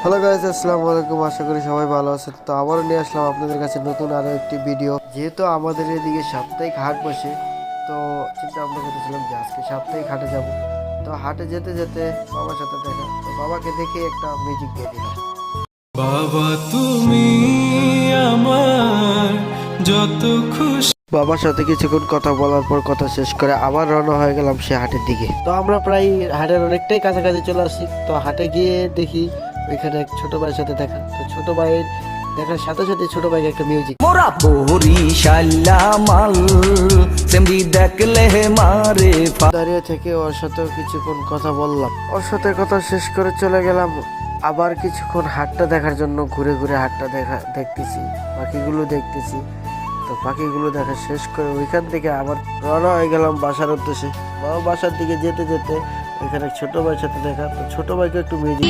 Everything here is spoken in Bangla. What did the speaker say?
হ্যালো গাইস, আসসালামু আলাইকুম। আশা করি সবাই ভালো আছেন। তো আবারও নিয়ে আসলাম আপনাদের কাছে নতুন আরও একটি ভিডিও। যেহেতু আমাদের এদিকে সাপ্তাহিক হাট বসে, তো চিন্তা ভাবনা করেছিলাম যে আজকে সাপ্তাহিক হাটে যাব। তো হাটে যেতে যেতে বাবার সাথে দেখা, তো বাবাকে দেখে একটা মিউজিক দিয়ে দিলাম। বাবা তুমি আমার যত খুশি। বাবার সাথে কিছুক্ষণ কথা বলার পর কথা শেষ করে আবার রওনা হয়ে গেলাম সে হাটের দিকে। তো আমরা প্রায় হাটের অনেকটাই কাছাকাছি চলে আসছি। তো হাটে গিয়ে দেখি ওইখানে এক ছোট ভাইয়ের সাথে দেখা। তো ছোট ভাইয়ের দেখার সাথে সাথে ছোট ভাইকে একটা মিউজিক মোরা বরিশাল্লা মাল সেমরি দেখলে মারে দাঁড়িয়ে থেকে ওর সাথেও কিছুক্ষণ কথা বললাম। ওর সাথে কথা শেষ করে চলে গেলাম আবার কিছুক্ষণ হাটটা দেখার জন্য। ঘুরে ঘুরে হাটটা দেখতেছি, পাখিগুলো দেখতেছি। তো পাখিগুলো দেখা শেষ করে ওইখান থেকে আবার রওনা হয়ে গেলাম বাসার উদ্দেশ্যে। বাসার দিকে যেতে যেতে ওইখানে ছোট ভাইয়ের সাথে দেখা। তো ছোট ভাইকে একটু মিউজিক